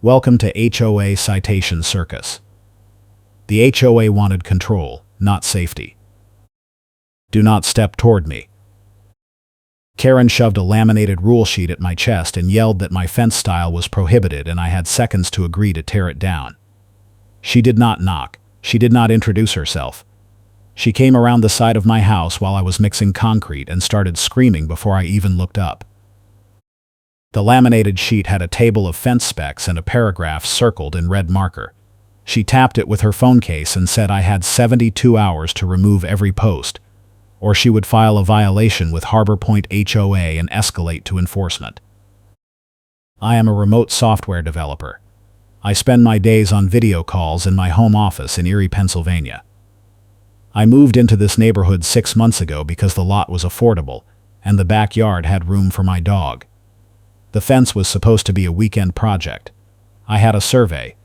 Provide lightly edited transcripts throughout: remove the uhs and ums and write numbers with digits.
Welcome to HOA Citation Circus. The HOA wanted control, not safety. Do not step toward me. Karen shoved a laminated rule sheet at my chest and yelled that my fence style was prohibited and I had seconds to agree to tear it down. She did not knock. She did not introduce herself. She came around the side of my house while I was mixing concrete and started screaming before I even looked up. The laminated sheet had a table of fence specs and a paragraph circled in red marker. She tapped it with her phone case and said I had 72 hours to remove every post, or she would file a violation with Pointe HOA and escalate to enforcement. I am a remote software developer. I spend my days on video calls in my home office in Erie, Pennsylvania. I moved into this neighborhood 6 months ago because the lot was affordable and the backyard had room for my dog. The fence was supposed to be a weekend project. I had a survey.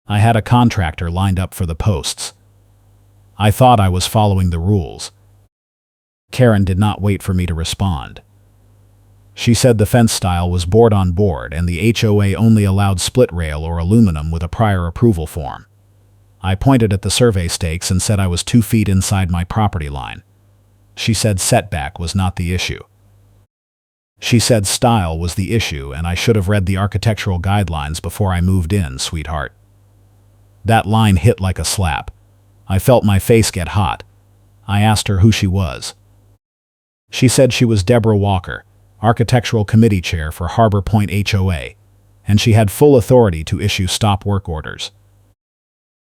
I had a contractor lined up for the posts. I thought I was following the rules. Karen did not wait for me to respond. She said the fence style was board on board and the HOA only allowed split rail or aluminum with a prior approval form. I pointed at the survey stakes and said I was 2 feet inside my property line. She said setback was not the issue. She said style was the issue and I should have read the architectural guidelines before I moved in, sweetheart. That line hit like a slap. I felt my face get hot. I asked her who she was. She said she was Deborah Walker, Architectural Committee Chair for Pointe HOA, and she had full authority to issue stop work orders.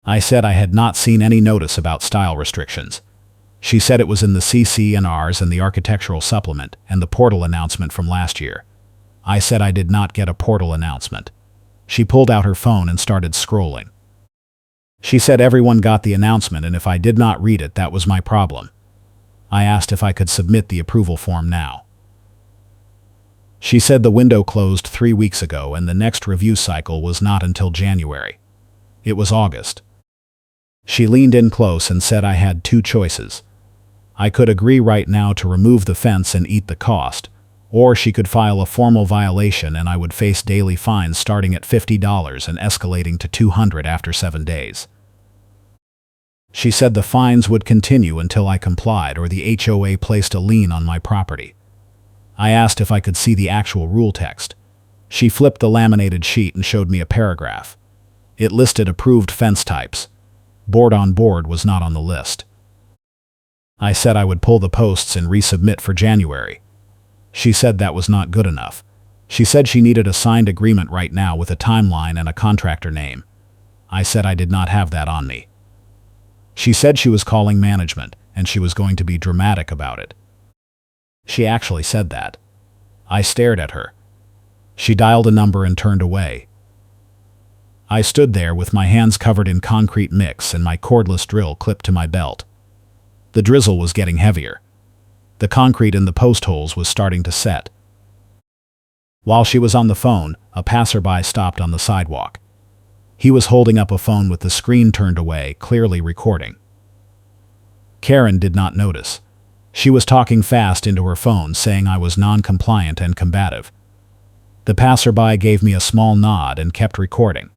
I said I had not seen any notice about style restrictions. She said it was in the CC&Rs and the architectural supplement and the portal announcement from last year. I said I did not get a portal announcement. She pulled out her phone and started scrolling. She said everyone got the announcement and if I did not read it, that was my problem. I asked if I could submit the approval form now. She said the window closed 3 weeks ago and the next review cycle was not until January. It was August. She leaned in close and said I had 2 choices. I could agree right now to remove the fence and eat the cost, or she could file a formal violation and I would face daily fines starting at $50 and escalating to $200 after 7 days. She said the fines would continue until I complied or the HOA placed a lien on my property. I asked if I could see the actual rule text. She flipped the laminated sheet and showed me a paragraph. It listed approved fence types. Board on board was not on the list. I said I would pull the posts and resubmit for January. She said that was not good enough. She said she needed a signed agreement right now with a timeline and a contractor name. I said I did not have that on me. She said she was calling management and she was going to be dramatic about it. She actually said that. I stared at her. She dialed a number and turned away. I stood there with my hands covered in concrete mix and my cordless drill clipped to my belt. The drizzle was getting heavier. The concrete in the post holes was starting to set. While she was on the phone, a passerby stopped on the sidewalk. He was holding up a phone with the screen turned away, clearly recording. Karen did not notice. She was talking fast into her phone, saying I was non-compliant and combative. The passerby gave me a small nod and kept recording.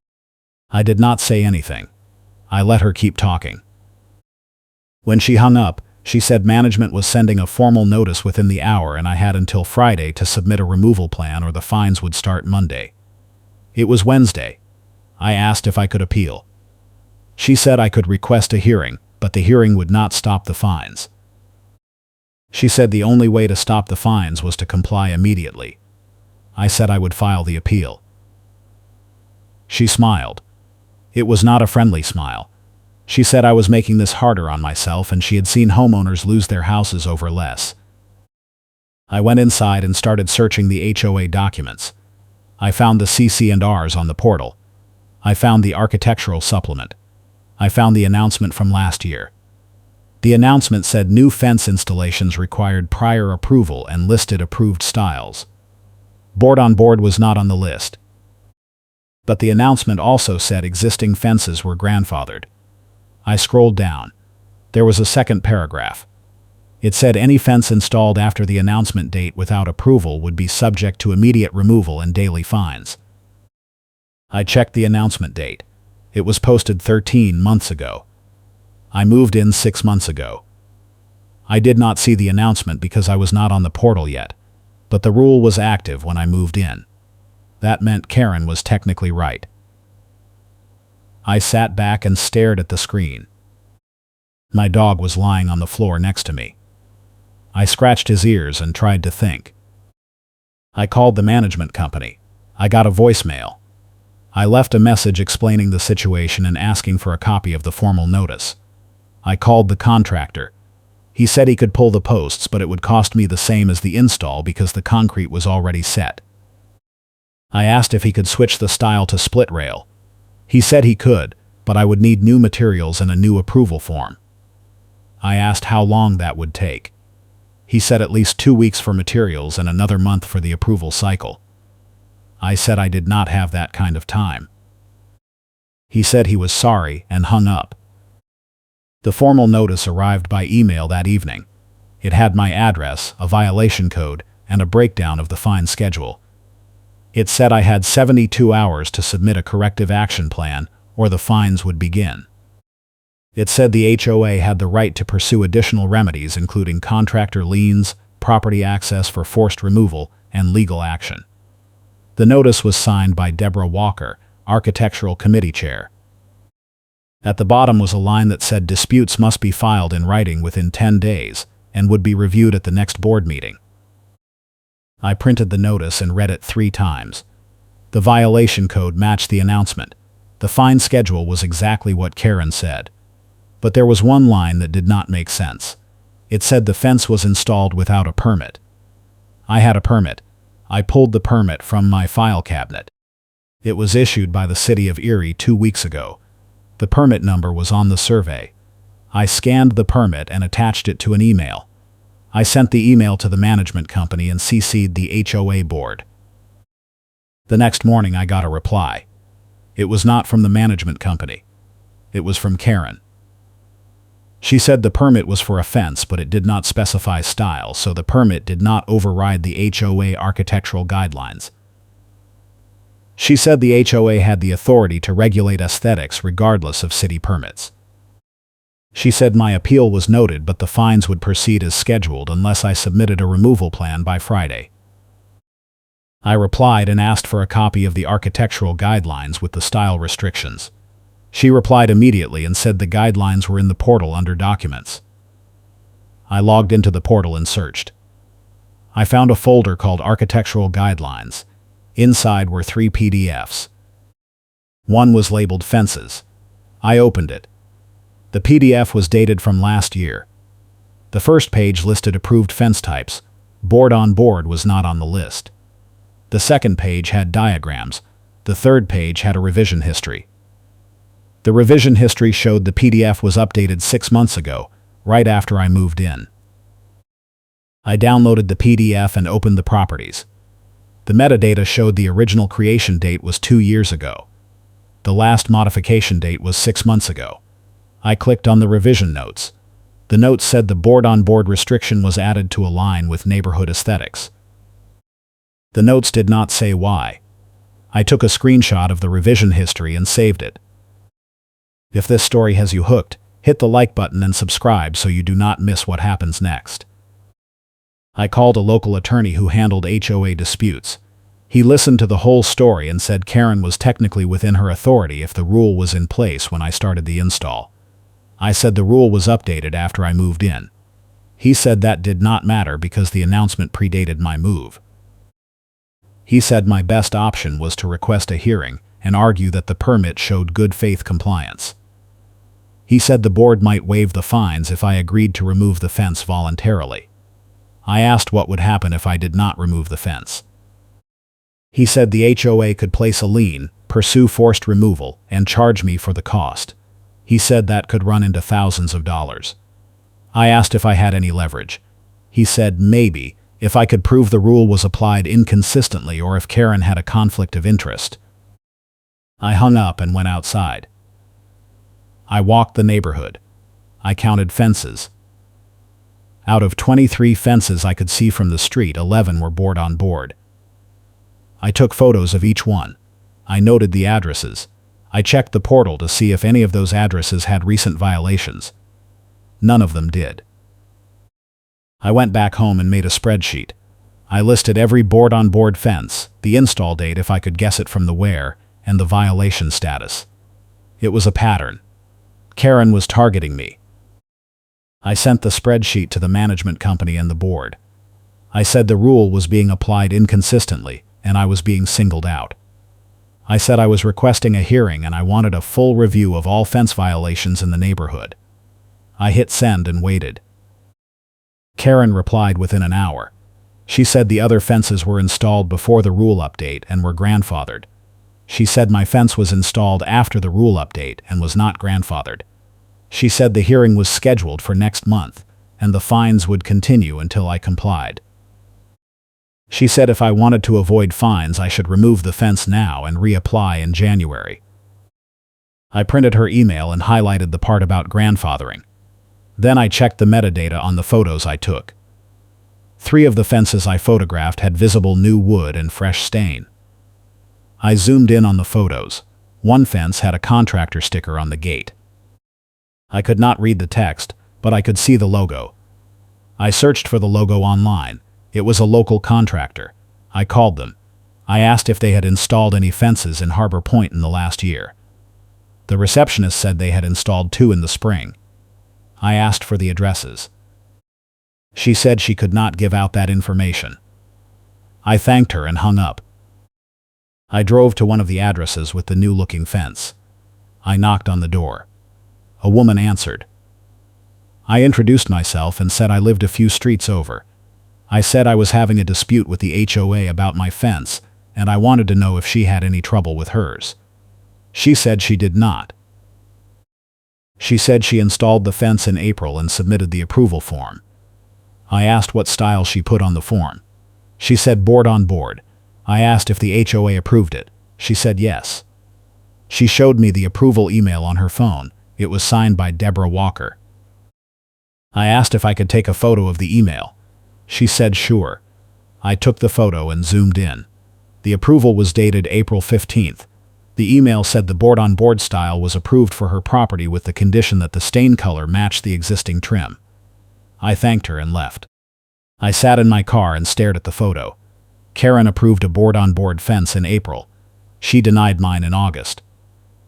I did not say anything. I let her keep talking. When she hung up, she said management was sending a formal notice within the hour and I had until Friday to submit a removal plan or the fines would start Monday. It was Wednesday. I asked if I could appeal. She said I could request a hearing, but the hearing would not stop the fines. She said the only way to stop the fines was to comply immediately. I said I would file the appeal. She smiled. It was not a friendly smile. She said I was making this harder on myself and she had seen homeowners lose their houses over less. I went inside and started searching the HOA documents. I found the CC&Rs on the portal. I found the architectural supplement. I found the announcement from last year. The announcement said new fence installations required prior approval and listed approved styles. Board on board was not on the list. But the announcement also said existing fences were grandfathered. I scrolled down. There was a second paragraph. It said any fence installed after the announcement date without approval would be subject to immediate removal and daily fines. I checked the announcement date. It was posted 13 months ago. I moved in 6 months ago. I did not see the announcement because I was not on the portal yet, but the rule was active when I moved in. That meant Karen was technically right. I sat back and stared at the screen. My dog was lying on the floor next to me. I scratched his ears and tried to think. I called the management company. I got a voicemail. I left a message explaining the situation and asking for a copy of the formal notice. I called the contractor. He said he could pull the posts, but it would cost me the same as the install because the concrete was already set. I asked if he could switch the style to split rail. He said he could, but I would need new materials and a new approval form. I asked how long that would take. He said at least 2 weeks for materials and another month for the approval cycle. I said I did not have that kind of time. He said he was sorry and hung up. The formal notice arrived by email that evening. It had my address, a violation code, and a breakdown of the fine schedule. It said I had 72 hours to submit a corrective action plan, or the fines would begin. It said the HOA had the right to pursue additional remedies including contractor liens, property access for forced removal, and legal action. The notice was signed by Deborah Walker, Architectural Committee Chair. At the bottom was a line that said disputes must be filed in writing within 10 days and would be reviewed at the next board meeting. I printed the notice and read it 3 times. The violation code matched the announcement. The fine schedule was exactly what Karen said. But there was one line that did not make sense. It said the fence was installed without a permit. I had a permit. I pulled the permit from my file cabinet. It was issued by the city of Erie 2 weeks ago. The permit number was on the survey. I scanned the permit and attached it to an email. I sent the email to the management company and CC'd the HOA board. The next morning I got a reply. It was not from the management company. It was from Karen. She said the permit was for a fence, but it did not specify style, so the permit did not override the HOA architectural guidelines. She said the HOA had the authority to regulate aesthetics regardless of city permits. She said my appeal was noted, but the fines would proceed as scheduled unless I submitted a removal plan by Friday. I replied and asked for a copy of the architectural guidelines with the style restrictions. She replied immediately and said the guidelines were in the portal under Documents. I logged into the portal and searched. I found a folder called Architectural Guidelines. Inside were 3 PDFs. One was labeled Fences. I opened it. The PDF was dated from last year. The first page listed approved fence types. Board on board was not on the list. The second page had diagrams. The third page had a revision history. The revision history showed the PDF was updated 6 months ago, right after I moved in. I downloaded the PDF and opened the properties. The metadata showed the original creation date was 2 years ago. The last modification date was 6 months ago. I clicked on the revision notes. The notes said the board-on-board restriction was added to align with neighborhood aesthetics. The notes did not say why. I took a screenshot of the revision history and saved it. If this story has you hooked, hit the like button and subscribe so you do not miss what happens next. I called a local attorney who handled HOA disputes. He listened to the whole story and said Karen was technically within her authority if the rule was in place when I started the install. I said the rule was updated after I moved in. He said that did not matter because the announcement predated my move. He said my best option was to request a hearing and argue that the permit showed good faith compliance. He said the board might waive the fines if I agreed to remove the fence voluntarily. I asked what would happen if I did not remove the fence. He said the HOA could place a lien, pursue forced removal, and charge me for the cost. He said that could run into thousands of dollars. I asked if I had any leverage. He said maybe, if I could prove the rule was applied inconsistently or if Karen had a conflict of interest. I hung up and went outside. I walked the neighborhood. I counted fences. Out of 23 fences I could see from the street, 11 were board on board. I took photos of each one. I noted the addresses. I checked the portal to see if any of those addresses had recent violations. None of them did. I went back home and made a spreadsheet. I listed every board-on-board fence, the install date if I could guess it from the where, and the violation status. It was a pattern. Karen was targeting me. I sent the spreadsheet to the management company and the board. I said the rule was being applied inconsistently, and I was being singled out. I said I was requesting a hearing and I wanted a full review of all fence violations in the neighborhood. I hit send and waited. Karen replied within an hour. She said the other fences were installed before the rule update and were grandfathered. She said my fence was installed after the rule update and was not grandfathered. She said the hearing was scheduled for next month, and the fines would continue until I complied. She said if I wanted to avoid fines I should remove the fence now and reapply in January. I printed her email and highlighted the part about grandfathering. Then I checked the metadata on the photos I took. 3 of the fences I photographed had visible new wood and fresh stain. I zoomed in on the photos. One fence had a contractor sticker on the gate. I could not read the text, but I could see the logo. I searched for the logo online. It was a local contractor. I called them. I asked if they had installed any fences in Harbor Point in the last year. The receptionist said they had installed 2 in the spring. I asked for the addresses. She said she could not give out that information. I thanked her and hung up. I drove to one of the addresses with the new-looking fence. I knocked on the door. A woman answered. I introduced myself and said I lived a few streets over. I said I was having a dispute with the HOA about my fence, and I wanted to know if she had any trouble with hers. She said she did not. She said she installed the fence in April and submitted the approval form. I asked what style she put on the form. She said board on board. I asked if the HOA approved it. She said yes. She showed me the approval email on her phone. It was signed by Deborah Walker. I asked if I could take a photo of the email. She said sure. I took the photo and zoomed in. The approval was dated April 15th. The email said the board-on-board style was approved for her property with the condition that the stain color matched the existing trim. I thanked her and left. I sat in my car and stared at the photo. Karen approved a board-on-board fence in April. She denied mine in August.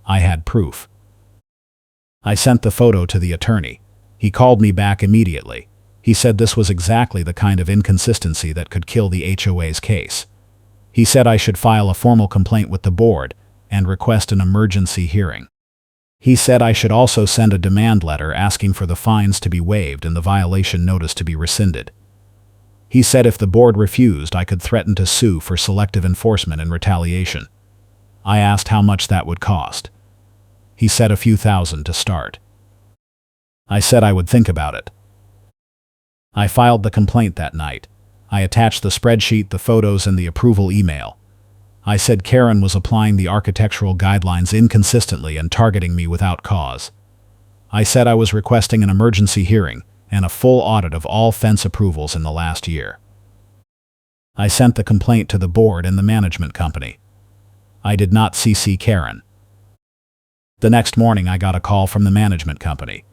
I had proof. I sent the photo to the attorney. He called me back immediately. He said this was exactly the kind of inconsistency that could kill the HOA's case. He said I should file a formal complaint with the board and request an emergency hearing. He said I should also send a demand letter asking for the fines to be waived and the violation notice to be rescinded. He said if the board refused, I could threaten to sue for selective enforcement and retaliation. I asked how much that would cost. He said a few thousand to start. I said I would think about it. I filed the complaint that night. I attached the spreadsheet, the photos, and the approval email. I said Karen was applying the architectural guidelines inconsistently and targeting me without cause. I said I was requesting an emergency hearing and a full audit of all fence approvals in the last year. I sent the complaint to the board and the management company. I did not CC Karen. The next morning I got a call from the management company.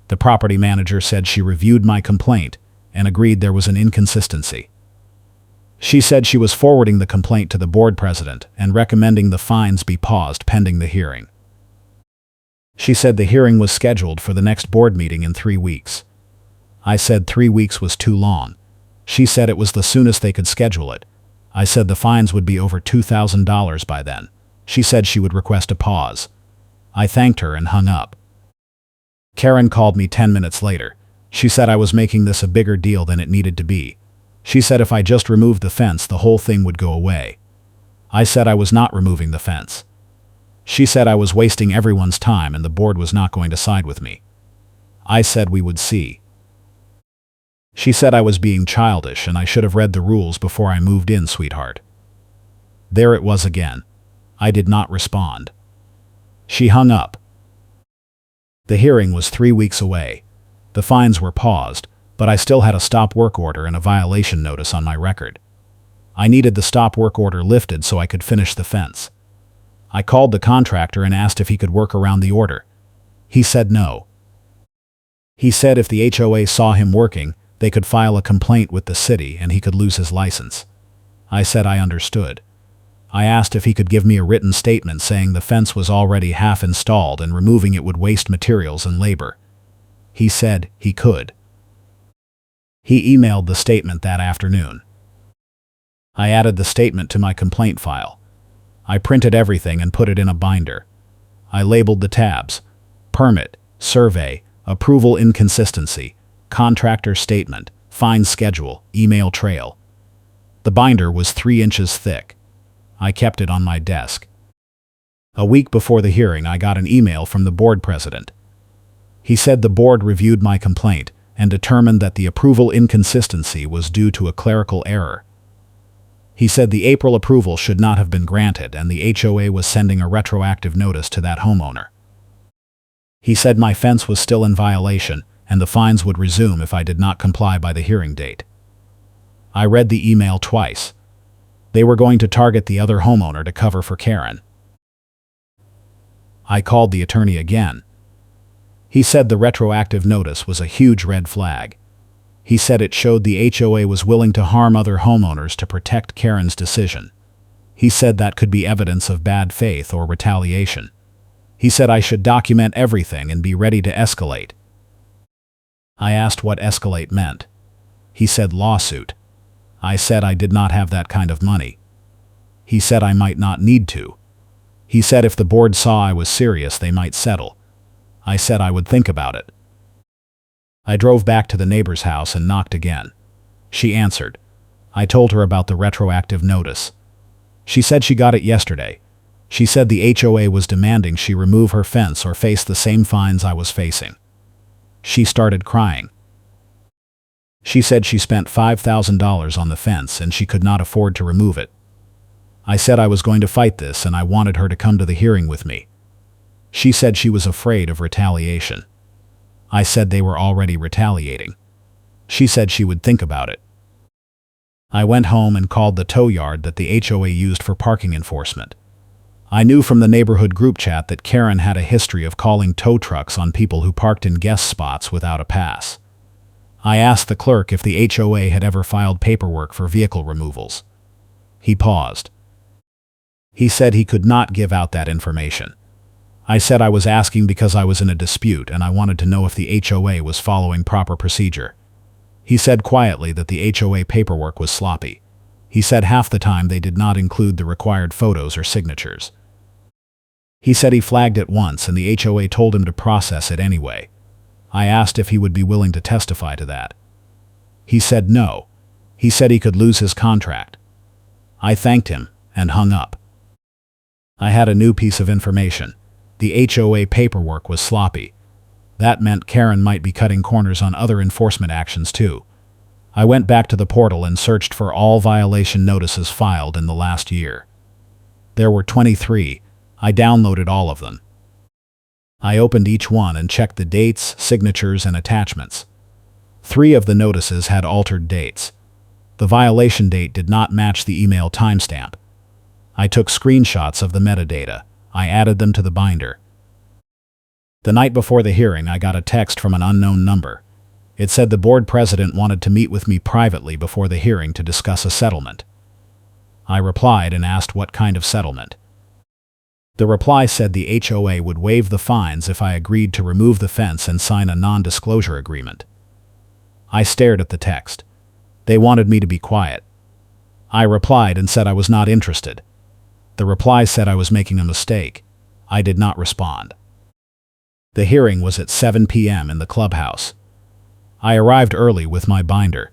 The property manager said she reviewed my complaint and agreed there was an inconsistency. She said she was forwarding the complaint to the board president and recommending the fines be paused pending the hearing. She said the hearing was scheduled for the next board meeting in 3 weeks. I said 3 weeks was too long. She said it was the soonest they could schedule it. I said the fines would be over $2,000 by then. She said she would request a pause. I thanked her and hung up. Karen called me 10 minutes later. She said I was making this a bigger deal than it needed to be. She said if I just removed the fence, the whole thing would go away. I said I was not removing the fence. She said I was wasting everyone's time and the board was not going to side with me. I said we would see. She said I was being childish and I should have read the rules before I moved in, sweetheart. There it was again. I did not respond. She hung up. The hearing was 3 weeks away. The fines were paused, but I still had a stop work order and a violation notice on my record. I needed the stop work order lifted so I could finish the fence. I called the contractor and asked if he could work around the order. He said no. He said if the HOA saw him working, they could file a complaint with the city and he could lose his license. I said I understood. I asked if he could give me a written statement saying the fence was already half installed and removing it would waste materials and labor. He said he could. He emailed the statement that afternoon. I added the statement to my complaint file. I printed everything and put it in a binder. I labeled the tabs: permit, survey, approval inconsistency, contractor statement, fine schedule, email trail. The binder was 3 inches thick. I kept it on my desk. A week before the hearing, I got an email from the board president. He said the board reviewed my complaint and determined that the approval inconsistency was due to a clerical error. He said the April approval should not have been granted and the HOA was sending a retroactive notice to that homeowner. He said my fence was still in violation and the fines would resume if I did not comply by the hearing date. I read the email twice. They were going to target the other homeowner to cover for Karen. I called the attorney again. He said the retroactive notice was a huge red flag. He said it showed the HOA was willing to harm other homeowners to protect Karen's decision. He said that could be evidence of bad faith or retaliation. He said I should document everything and be ready to escalate. I asked what escalate meant. He said lawsuit. I said I did not have that kind of money. He said I might not need to. He said if the board saw I was serious, they might settle. I said I would think about it. I drove back to the neighbor's house and knocked again. She answered. I told her about the retroactive notice. She said she got it yesterday. She said the HOA was demanding she remove her fence or face the same fines I was facing. She started crying. She said she spent $5,000 on the fence and she could not afford to remove it. I said I was going to fight this and I wanted her to come to the hearing with me. She said she was afraid of retaliation. I said they were already retaliating. She said she would think about it. I went home and called the tow yard that the HOA used for parking enforcement. I knew from the neighborhood group chat that Karen had a history of calling tow trucks on people who parked in guest spots without a pass. I asked the clerk if the HOA had ever filed paperwork for vehicle removals. He paused. He said he could not give out that information. I said I was asking because I was in a dispute and I wanted to know if the HOA was following proper procedure. He said quietly that the HOA paperwork was sloppy. He said half the time they did not include the required photos or signatures. He said he flagged it once and the HOA told him to process it anyway. I asked if he would be willing to testify to that. He said no. He said he could lose his contract. I thanked him and hung up. I had a new piece of information. The HOA paperwork was sloppy. That meant Karen might be cutting corners on other enforcement actions too. I went back to the portal and searched for all violation notices filed in the last year. There were 23. I downloaded all of them. I opened each one and checked the dates, signatures, and attachments. 3 of the notices had altered dates. The violation date did not match the email timestamp. I took screenshots of the metadata. I added them to the binder. The night before the hearing, I got a text from an unknown number. It said the board president wanted to meet with me privately before the hearing to discuss a settlement. I replied and asked what kind of settlement. The reply said the HOA would waive the fines if I agreed to remove the fence and sign a non-disclosure agreement. I stared at the text. They wanted me to be quiet. I replied and said I was not interested. The reply said I was making a mistake. I did not respond. The hearing was at 7 p.m. in the clubhouse. I arrived early with my binder.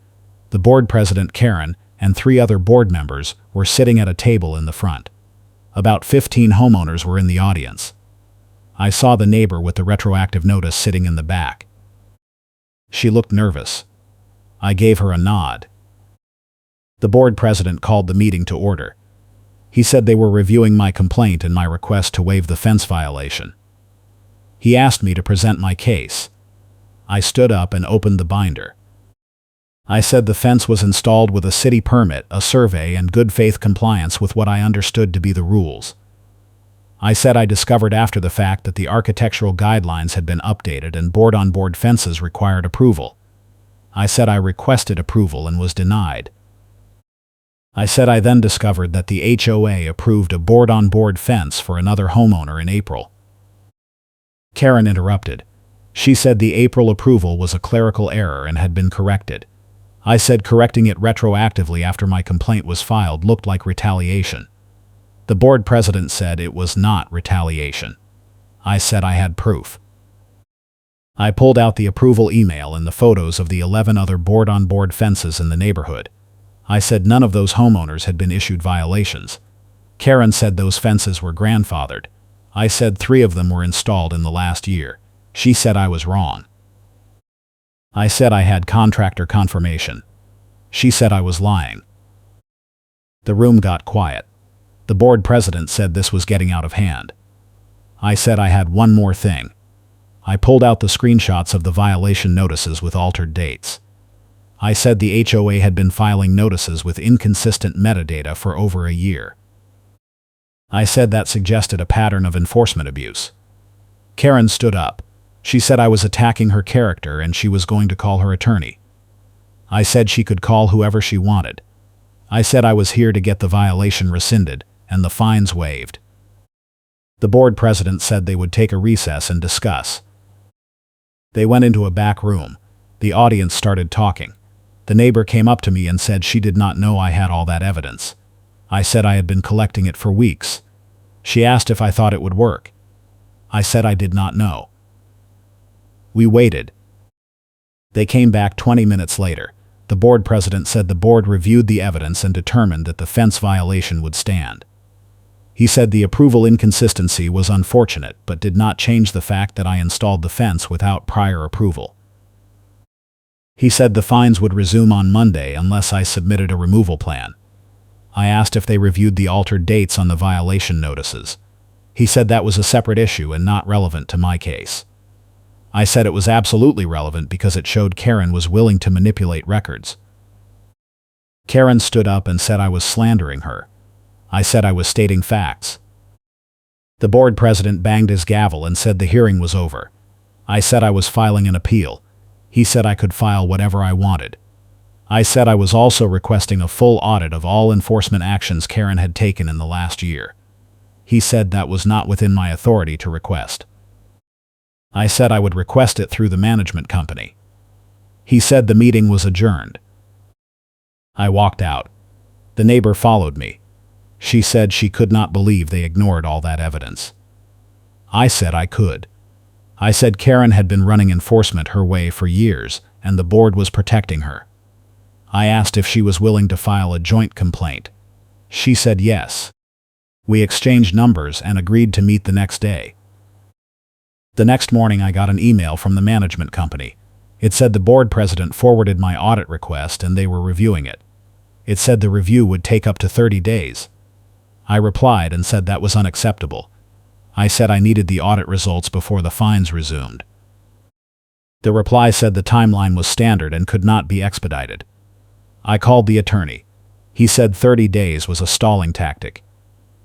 The board president, Karen, and 3 other board members were sitting at a table in the front. About 15 homeowners were in the audience. I saw the neighbor with the retroactive notice sitting in the back. She looked nervous. I gave her a nod. The board president called the meeting to order. He said they were reviewing my complaint and my request to waive the fence violation. He asked me to present my case. I stood up and opened the binder. I said the fence was installed with a city permit, a survey, and good faith compliance with what I understood to be the rules. I said I discovered after the fact that the architectural guidelines had been updated and board-on-board fences required approval. I said I requested approval and was denied. I said I then discovered that the HOA approved a board-on-board fence for another homeowner in April. Karen interrupted. She said the April approval was a clerical error and had been corrected. I said correcting it retroactively after my complaint was filed looked like retaliation. The board president said it was not retaliation. I said I had proof. I pulled out the approval email and the photos of the 11 other board-on-board fences in the neighborhood. I said none of those homeowners had been issued violations. Karen said those fences were grandfathered. I said 3 of them were installed in the last year. She said I was wrong. I said I had contractor confirmation. She said I was lying. The room got quiet. The board president said this was getting out of hand. I said I had one more thing. I pulled out the screenshots of the violation notices with altered dates. I said the HOA had been filing notices with inconsistent metadata for over a year. I said that suggested a pattern of enforcement abuse. Karen stood up. She said I was attacking her character and she was going to call her attorney. I said she could call whoever she wanted. I said I was here to get the violation rescinded and the fines waived. The board president said they would take a recess and discuss. They went into a back room. The audience started talking. The neighbor came up to me and said she did not know I had all that evidence. I said I had been collecting it for weeks. She asked if I thought it would work. I said I did not know. We waited. They came back 20 minutes later. The board president said the board reviewed the evidence and determined that the fence violation would stand. He said the approval inconsistency was unfortunate but did not change the fact that I installed the fence without prior approval. He said the fines would resume on Monday unless I submitted a removal plan. I asked if they reviewed the altered dates on the violation notices. He said that was a separate issue and not relevant to my case. I said it was absolutely relevant because it showed Karen was willing to manipulate records. Karen stood up and said I was slandering her. I said I was stating facts. The board president banged his gavel and said the hearing was over. I said I was filing an appeal. He said I could file whatever I wanted. I said I was also requesting a full audit of all enforcement actions Karen had taken in the last year. He said that was not within my authority to request. I said I would request it through the management company. He said the meeting was adjourned. I walked out. The neighbor followed me. She said she could not believe they ignored all that evidence. I said I could. I said Karen had been running enforcement her way for years, and the board was protecting her. I asked if she was willing to file a joint complaint. She said yes. We exchanged numbers and agreed to meet the next day. The next morning I got an email from the management company. It said the board president forwarded my audit request and they were reviewing it. It said the review would take up to 30 days. I replied and said that was unacceptable. I said I needed the audit results before the fines resumed. The reply said the timeline was standard and could not be expedited. I called the attorney. He said 30 days was a stalling tactic.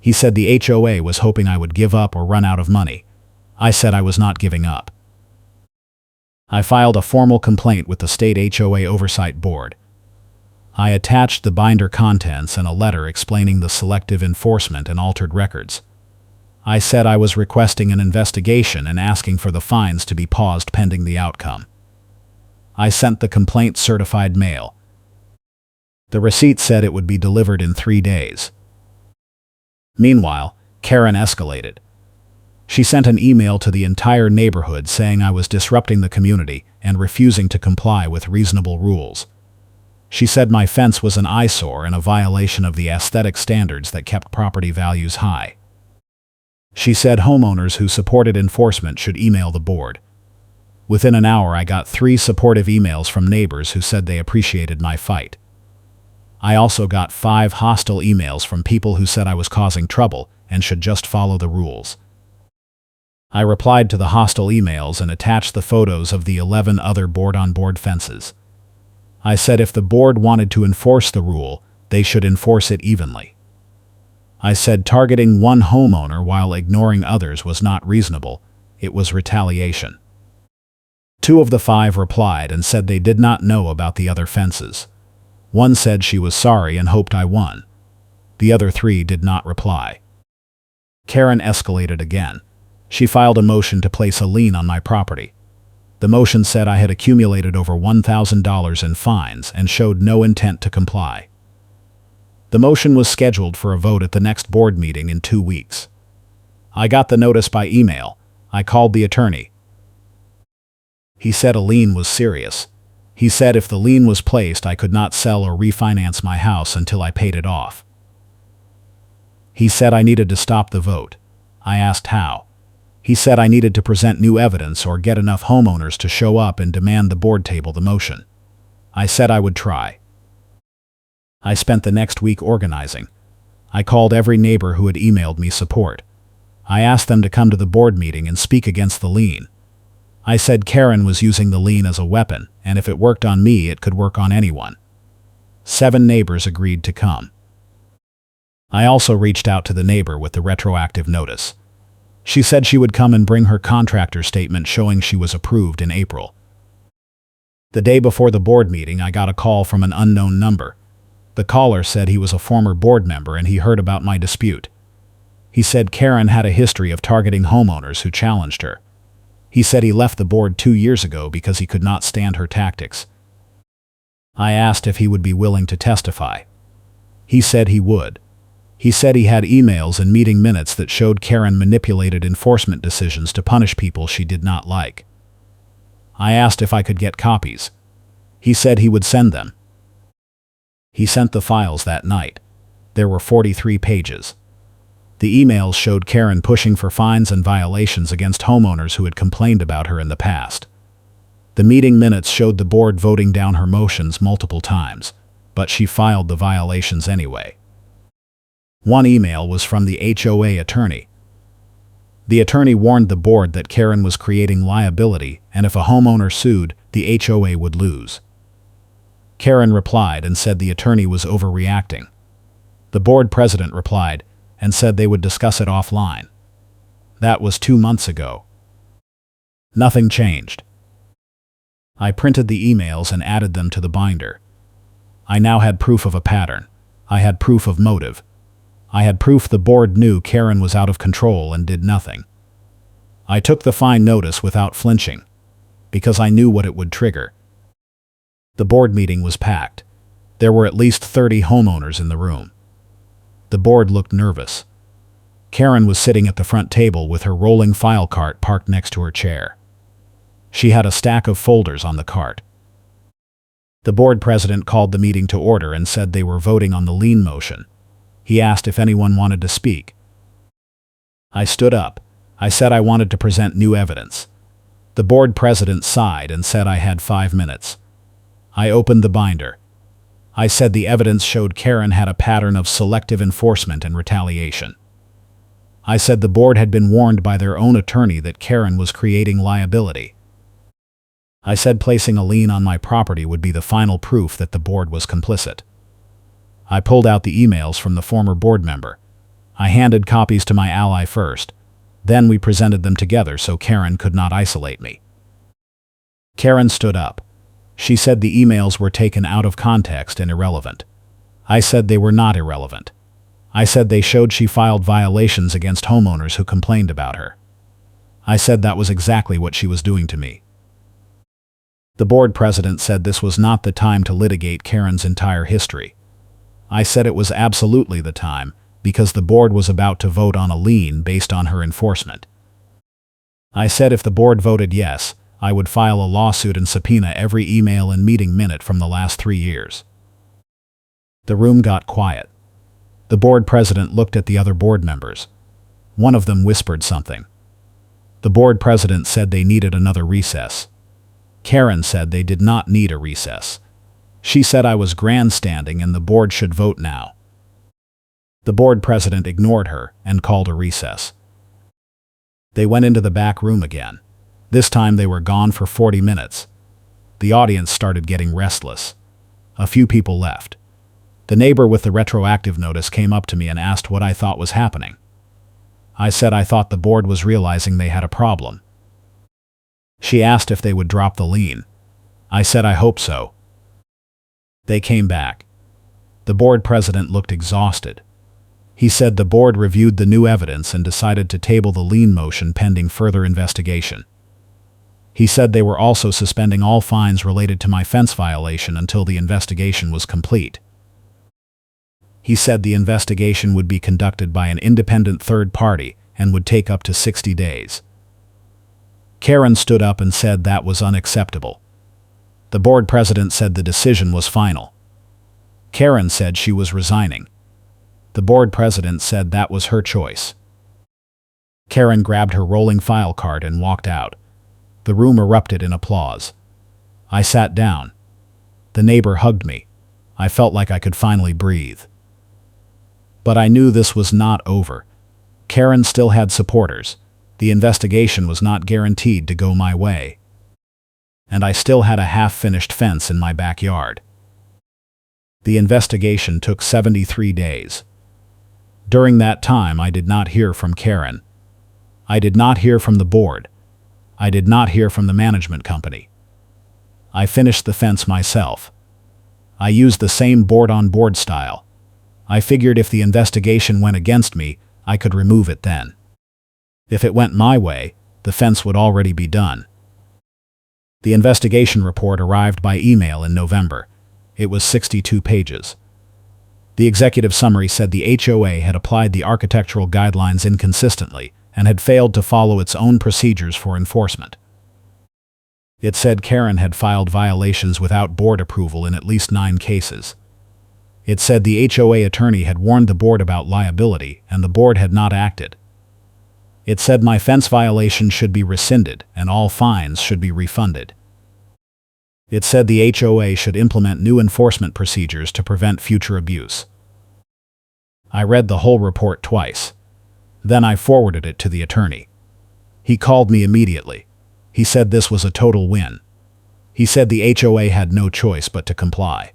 He said the HOA was hoping I would give up or run out of money. I said I was not giving up. I filed a formal complaint with the state HOA Oversight Board. I attached the binder contents and a letter explaining the selective enforcement and altered records. I said I was requesting an investigation and asking for the fines to be paused pending the outcome. I sent the complaint certified mail. The receipt said it would be delivered in 3 days. Meanwhile, Karen escalated. She sent an email to the entire neighborhood saying I was disrupting the community and refusing to comply with reasonable rules. She said my fence was an eyesore and a violation of the aesthetic standards that kept property values high. She said homeowners who supported enforcement should email the board. Within an hour I got 3 supportive emails from neighbors who said they appreciated my fight. I also got 5 hostile emails from people who said I was causing trouble and should just follow the rules. I replied to the hostile emails and attached the photos of the 11 other board-on-board fences. I said if the board wanted to enforce the rule, they should enforce it evenly. I said targeting one homeowner while ignoring others was not reasonable. It was retaliation. 2 of the 5 replied and said they did not know about the other fences. 1 said she was sorry and hoped I won. The other 3 did not reply. Karen escalated again. She filed a motion to place a lien on my property. The motion said I had accumulated over $1,000 in fines and showed no intent to comply. The motion was scheduled for a vote at the next board meeting in 2 weeks. I got the notice by email. I called the attorney. He said a lien was serious. He said if the lien was placed, I could not sell or refinance my house until I paid it off. He said I needed to stop the vote. I asked how. He said I needed to present new evidence or get enough homeowners to show up and demand the board table the motion. I said I would try. I spent the next week organizing. I called every neighbor who had emailed me support. I asked them to come to the board meeting and speak against the lien. I said Karen was using the lien as a weapon, and if it worked on me, it could work on anyone. 7 neighbors agreed to come. I also reached out to the neighbor with the retroactive notice. She said she would come and bring her contractor statement showing she was approved in April. The day before the board meeting, I got a call from an unknown number. The caller said he was a former board member and he heard about my dispute. He said Karen had a history of targeting homeowners who challenged her. He said he left the board 2 years ago because he could not stand her tactics. I asked if he would be willing to testify. He said he would. He said he had emails and meeting minutes that showed Karen manipulated enforcement decisions to punish people she did not like. I asked if I could get copies. He said he would send them. He sent the files that night. There were 43 pages. The emails showed Karen pushing for fines and violations against homeowners who had complained about her in the past. The meeting minutes showed the board voting down her motions multiple times, but she filed the violations anyway. One email was from the HOA attorney. The attorney warned the board that Karen was creating liability, and if a homeowner sued, the HOA would lose. Karen replied and said the attorney was overreacting. The board president replied and said they would discuss it offline. That was 2 months ago. Nothing changed. I printed the emails and added them to the binder. I now had proof of a pattern. I had proof of motive. I had proof the board knew Karen was out of control and did nothing. I took the fine notice without flinching, because I knew what it would trigger. The board meeting was packed. There were at least 30 homeowners in the room. The board looked nervous. Karen was sitting at the front table with her rolling file cart parked next to her chair. She had a stack of folders on the cart. The board president called the meeting to order and said they were voting on the lien motion. He asked if anyone wanted to speak. I stood up. I said I wanted to present new evidence. The board president sighed and said I had 5 minutes. I opened the binder. I said the evidence showed Karen had a pattern of selective enforcement and retaliation. I said the board had been warned by their own attorney that Karen was creating liability. I said placing a lien on my property would be the final proof that the board was complicit. I pulled out the emails from the former board member. I handed copies to my ally first. Then we presented them together so Karen could not isolate me. Karen stood up. She said the emails were taken out of context and irrelevant. I said they were not irrelevant. I said they showed she filed violations against homeowners who complained about her. I said that was exactly what she was doing to me. The board president said this was not the time to litigate Karen's entire history. I said it was absolutely the time, because the board was about to vote on a lien based on her enforcement. I said if the board voted yes, I would file a lawsuit and subpoena every email and meeting minute from the last 3 years. The room got quiet. The board president looked at the other board members. One of them whispered something. The board president said they needed another recess. Karen said they did not need a recess. She said I was grandstanding and the board should vote now. The board president ignored her and called a recess. They went into the back room again. This time they were gone for 40 minutes. The audience started getting restless. A few people left. The neighbor with the retroactive notice came up to me and asked what I thought was happening. I said I thought the board was realizing they had a problem. She asked if they would drop the lien. I said I hope so. They came back. The board president looked exhausted. He said the board reviewed the new evidence and decided to table the lien motion pending further investigation. He said they were also suspending all fines related to my fence violation until the investigation was complete. He said the investigation would be conducted by an independent third party and would take up to 60 days. Karen stood up and said that was unacceptable. The board president said the decision was final. Karen said she was resigning. The board president said that was her choice. Karen grabbed her rolling file cart and walked out. The room erupted in applause. I sat down. The neighbor hugged me. I felt like I could finally breathe. But I knew this was not over. Karen still had supporters. The investigation was not guaranteed to go my way. And I still had a half-finished fence in my backyard. The investigation took 73 days. During that time, I did not hear from Karen. I did not hear from the board. I did not hear from the management company. I finished the fence myself. I used the same board-on-board style. I figured if the investigation went against me, I could remove it then. If it went my way, the fence would already be done. The investigation report arrived by email in November. It was 62 pages. The executive summary said the HOA had applied the architectural guidelines inconsistently and had failed to follow its own procedures for enforcement. It said Karen had filed violations without board approval in at least 9 cases. It said the HOA attorney had warned the board about liability and the board had not acted. It said my fence violation should be rescinded and all fines should be refunded. It said the HOA should implement new enforcement procedures to prevent future abuse. I read the whole report twice. Then I forwarded it to the attorney. He called me immediately. He said this was a total win. He said the HOA had no choice but to comply.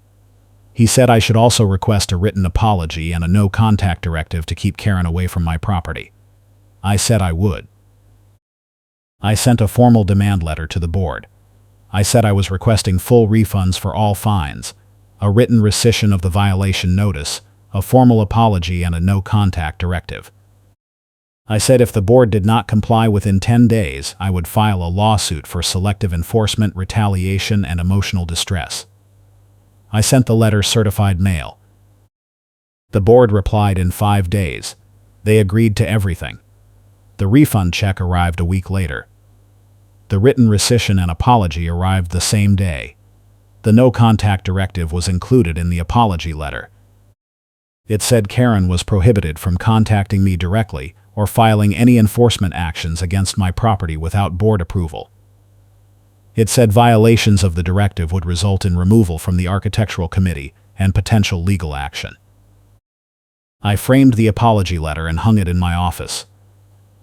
He said I should also request a written apology and a no-contact directive to keep Karen away from my property. I said I would. I sent a formal demand letter to the board. I said I was requesting full refunds for all fines, a written rescission of the violation notice, a formal apology, and a no-contact directive. I said if the board did not comply within 10 days, I would file a lawsuit for selective enforcement, retaliation, and emotional distress. I sent the letter certified mail. The board replied in 5 days. They agreed to everything. The refund check arrived a week later. The written rescission and apology arrived the same day. The no-contact directive was included in the apology letter. It said Karen was prohibited from contacting me directly or filing any enforcement actions against my property without board approval. It said violations of the directive would result in removal from the architectural committee and potential legal action. I framed the apology letter and hung it in my office.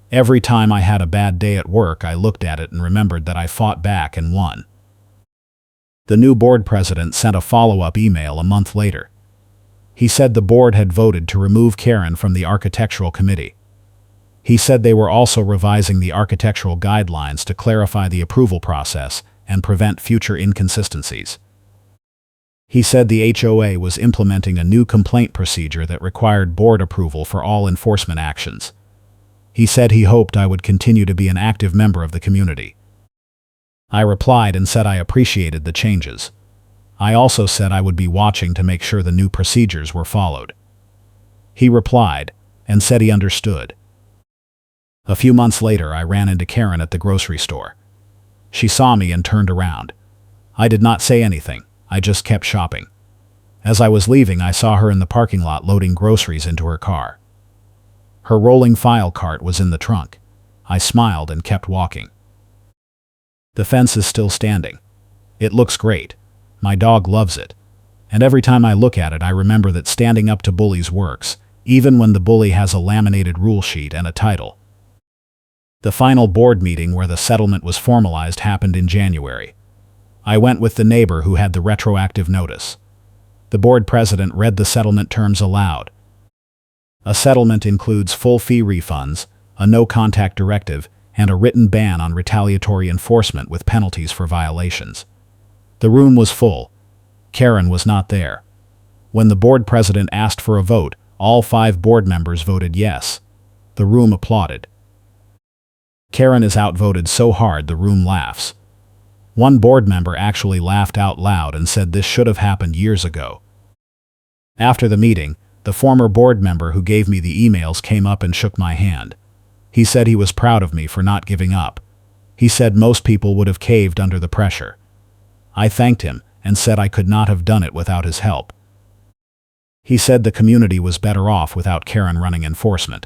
Every time I had a bad day at work, I looked at it and remembered that I fought back and won. The new board president sent a follow-up email a month later. He said the board had voted to remove Karen from the architectural committee. He said they were also revising the architectural guidelines to clarify the approval process and prevent future inconsistencies. He said the HOA was implementing a new complaint procedure that required board approval for all enforcement actions. He said he hoped I would continue to be an active member of the community. I replied and said I appreciated the changes. I also said I would be watching to make sure the new procedures were followed. He replied and said he understood. A few months later, I ran into Karen at the grocery store. She saw me and turned around. I did not say anything. I just kept shopping. As I was leaving, I saw her in the parking lot loading groceries into her car. Her rolling file cart was in the trunk. I smiled and kept walking. The fence is still standing. It looks great. My dog loves it. And every time I look at it, I remember that standing up to bullies works, even when the bully has a laminated rule sheet and a title. The final board meeting where the settlement was formalized happened in January. I went with the neighbor who had the retroactive notice. The board president read the settlement terms aloud. A settlement includes full fee refunds, a no-contact directive, and a written ban on retaliatory enforcement with penalties for violations. The room was full. Karen was not there. When the board president asked for a vote, all 5 board members voted yes. The room applauded. Karen is outvoted so hard the room laughs. One board member actually laughed out loud and said this should have happened years ago. After the meeting, the former board member who gave me the emails came up and shook my hand. He said he was proud of me for not giving up. He said most people would have caved under the pressure. I thanked him and said I could not have done it without his help. He said the community was better off without Karen running enforcement.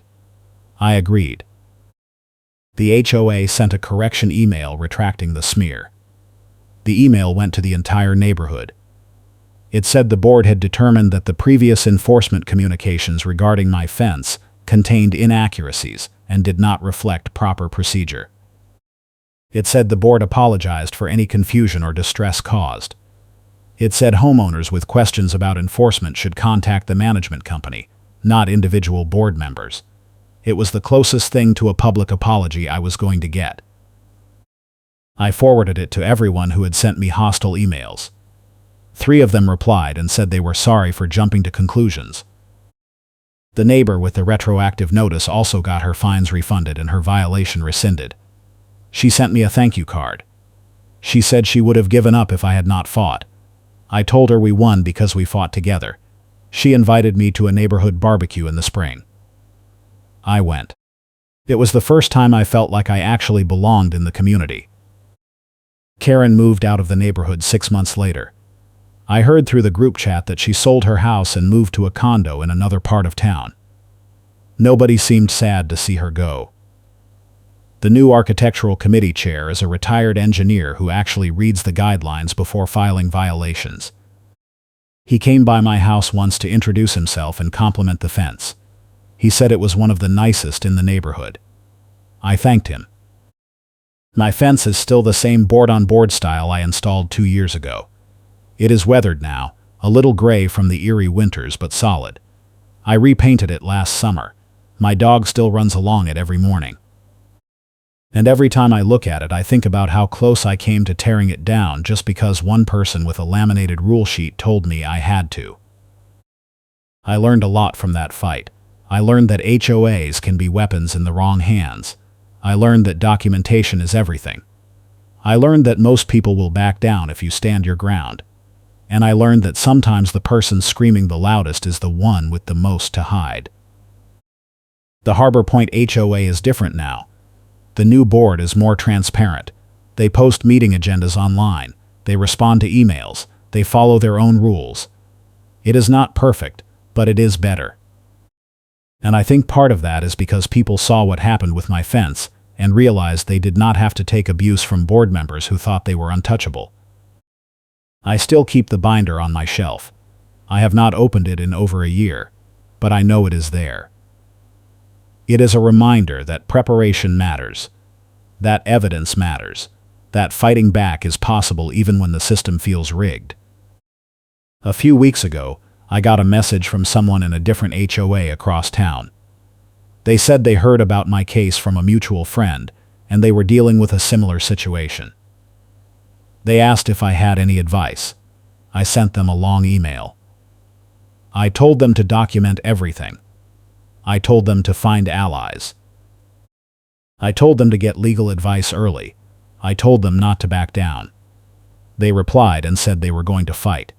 I agreed. The HOA sent a correction email retracting the smear. The email went to the entire neighborhood. It said the board had determined that the previous enforcement communications regarding my fence contained inaccuracies and did not reflect proper procedure. It said the board apologized for any confusion or distress caused. It said homeowners with questions about enforcement should contact the management company, not individual board members. It was the closest thing to a public apology I was going to get. I forwarded it to everyone who had sent me hostile emails. 3 of them replied and said they were sorry for jumping to conclusions. The neighbor with the retroactive notice also got her fines refunded and her violation rescinded. She sent me a thank you card. She said she would have given up if I had not fought. I told her we won because we fought together. She invited me to a neighborhood barbecue in the spring. I went. It was the first time I felt like I actually belonged in the community. Karen moved out of the neighborhood 6 months later. I heard through the group chat that she sold her house and moved to a condo in another part of town. Nobody seemed sad to see her go. The new architectural committee chair is a retired engineer who actually reads the guidelines before filing violations. He came by my house once to introduce himself and compliment the fence. He said it was one of the nicest in the neighborhood. I thanked him. My fence is still the same board-on-board style I installed 2 years ago. It is weathered now, a little gray from the eerie winters but solid. I repainted it last summer. My dog still runs along it every morning. And every time I look at it I think about how close I came to tearing it down just because one person with a laminated rule sheet told me I had to. I learned a lot from that fight. I learned that HOAs can be weapons in the wrong hands. I learned that documentation is everything. I learned that most people will back down if you stand your ground. And I learned that sometimes the person screaming the loudest is the one with the most to hide. The Harbor Pointe HOA is different now. The new board is more transparent. They post meeting agendas online. They respond to emails. They follow their own rules. It is not perfect, but it is better. And I think part of that is because people saw what happened with my fence and realized they did not have to take abuse from board members who thought they were untouchable. I still keep the binder on my shelf. I have not opened it in over a year, but I know it is there. It is a reminder that preparation matters, that evidence matters, that fighting back is possible even when the system feels rigged. A few weeks ago, I got a message from someone in a different HOA across town. They said they heard about my case from a mutual friend, and they were dealing with a similar situation. They asked if I had any advice. I sent them a long email. I told them to document everything. I told them to find allies. I told them to get legal advice early. I told them not to back down. They replied and said they were going to fight.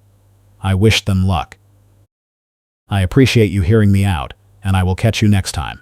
I wished them luck. I appreciate you hearing me out, and I will catch you next time.